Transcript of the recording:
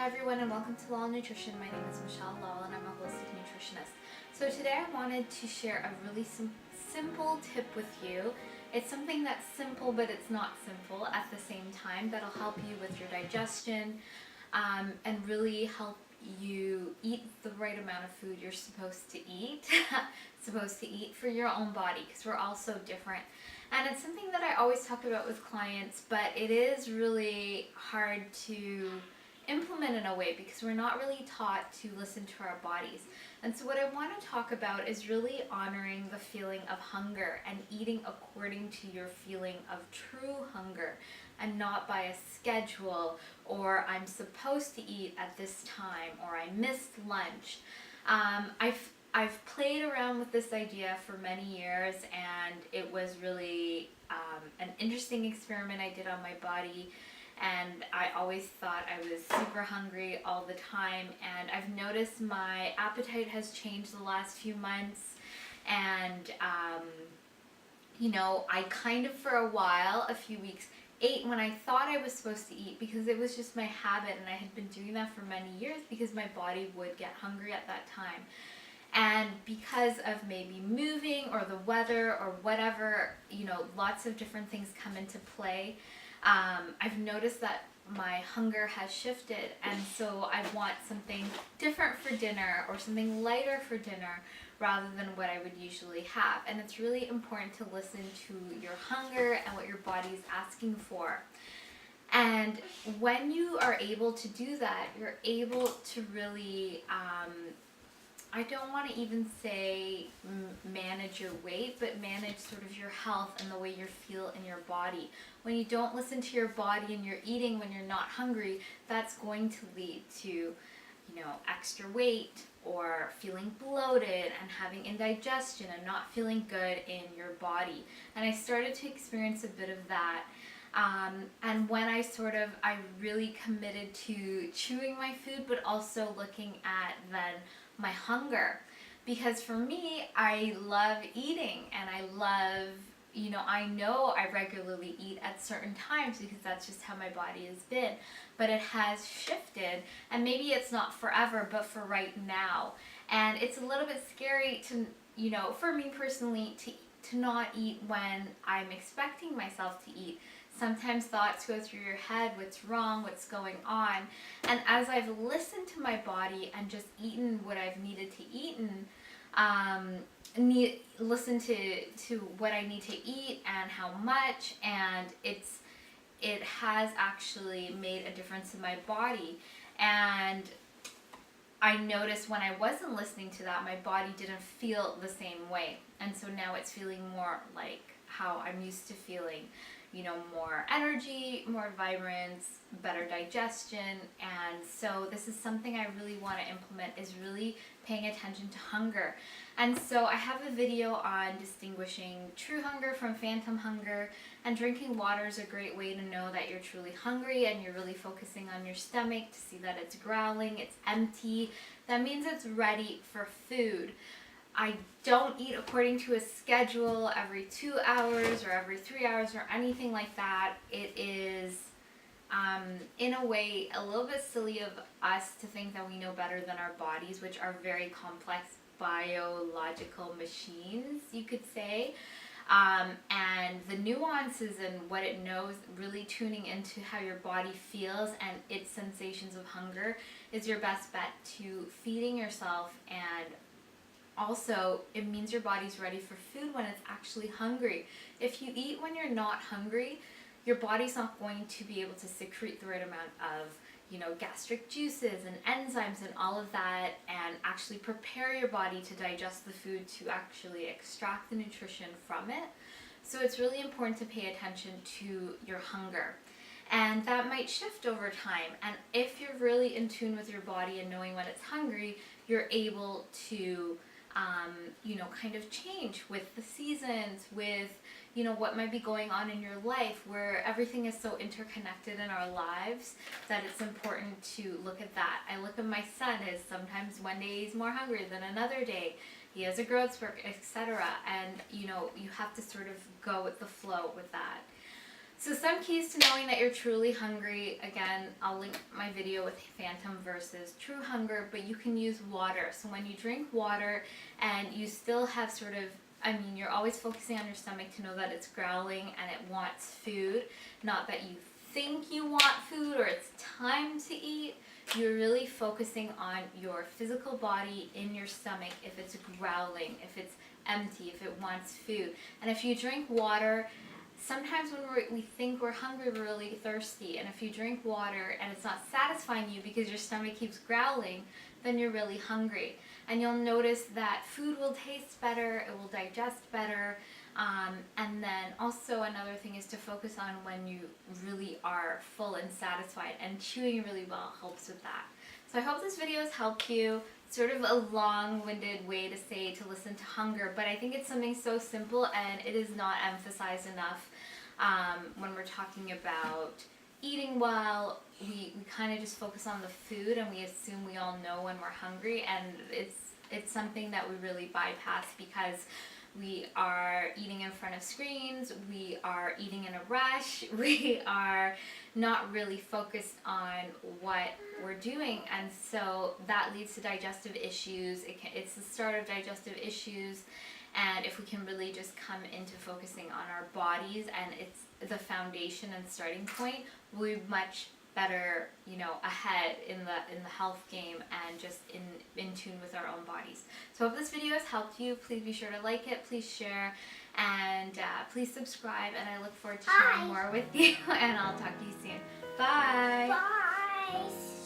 Hi everyone and welcome to L.A.L.L Nutrition. My name is L.A.L.L and I'm a holistic nutritionist. So today I wanted to share a really simple tip with you. It's something that's simple but it's not simple at the same time that'll help you with your digestion and really help you eat the right amount of food you're supposed to eat for your own body, because we're all so different. And it's something that I always talk about with clients, but it is really hard to implement in a way because we're not really taught to listen to our bodies. And so what I want to talk about is really honoring the feeling of hunger and eating according to your feeling of true hunger, and not by a schedule, or I'm supposed to eat at this time, or I missed lunch. I've played around with this idea for many years, and it was really an interesting experiment I did on my body. And I always thought I was super hungry all the time, and I've noticed my appetite has changed the last few months. And I kind of for a while, a few weeks, ate when I thought I was supposed to eat, because it was just my habit, and I had been doing that for many years because my body would get hungry at that time. And because of maybe moving or the weather or whatever, lots of different things come into play. I've noticed that my hunger has shifted, and so I want something different for dinner or something lighter for dinner rather than what I would usually have. And it's really important to listen to your hunger and what your body is asking for. And when you are able to do that, you're able to really I don't want to even say manage your weight, but manage sort of your health and the way you feel in your body. When you don't listen to your body and you're eating when you're not hungry, that's going to lead to, extra weight, or feeling bloated and having indigestion and not feeling good in your body. And I started to experience a bit of that. And when I really committed to chewing my food, but also looking at then my hunger. Because for me, I love eating, and I love, I know I regularly eat at certain times because that's just how my body has been. But it has shifted, and maybe it's not forever, but for right now. And it's a little bit scary to, for me personally, to not eat when I'm expecting myself to eat. Sometimes thoughts go through your head, what's wrong, what's going on. And as I've listened to my body and just eaten what I've needed to eat, and listen to what I need to eat and how much, and it has actually made a difference in my body. And I noticed when I wasn't listening to that, my body didn't feel the same way. And so now it's feeling more like how I'm used to feeling. More energy, more vibrance, better digestion. And so this is something I really want to implement, is really paying attention to hunger. And so I have a video on distinguishing true hunger from phantom hunger, and drinking water is a great way to know that you're truly hungry and you're really focusing on your stomach to see that it's growling, it's empty. That means it's ready for food. I don't eat according to a schedule every 2 hours or every 3 hours or anything like that. It is, in a way, a little bit silly of us to think that we know better than our bodies, which are very complex biological machines, you could say. And the nuances and what it knows, really tuning into how your body feels and its sensations of hunger, is your best bet to feeding yourself. And also, it means your body's ready for food when it's actually hungry. If you eat when you're not hungry, your body's not going to be able to secrete the right amount of, gastric juices and enzymes and all of that, and actually prepare your body to digest the food, to actually extract the nutrition from it. So it's really important to pay attention to your hunger. And that might shift over time. And if you're really in tune with your body and knowing when it's hungry, you're able to kind of change with the seasons, with, what might be going on in your life, where everything is so interconnected in our lives that it's important to look at that. I look at my son, as sometimes one day he's more hungry than another day. He has a growth spurt, etc. And, you have to sort of go with the flow with that. So some keys to knowing that you're truly hungry, again, I'll link my video with phantom versus true hunger, but you can use water. So when you drink water and you still have sort of, you're always focusing on your stomach to know that it's growling and it wants food, not that you think you want food or it's time to eat. You're really focusing on your physical body in your stomach, if it's growling, if it's empty, if it wants food. And if you drink water, sometimes when we think we're hungry, we're really thirsty. And if you drink water and it's not satisfying you because your stomach keeps growling, then you're really hungry. And you'll notice that food will taste better, it will digest better. And then also another thing is to focus on when you really are full and satisfied, and chewing really well helps with that. So I hope this video has helped you. Sort of a long-winded way to say to listen to hunger, but I think it's something so simple and it is not emphasized enough when we're talking about eating well. We kind of just focus on the food and we assume we all know when we're hungry, and it's something that we really bypass because we are eating in front of screens, we are eating in a rush, we are not really focused on what we're doing, and so that leads to digestive issues. It's the start of digestive issues, and if we can really just come into focusing on our bodies, and it's the foundation and starting point, we'll be much better, ahead in the health game and just in tune with our own bodies. So I hope this video has helped you. Please be sure to like it, please share, and please subscribe, and I look forward to sharing more with you, and I'll talk to you soon. Bye! Bye!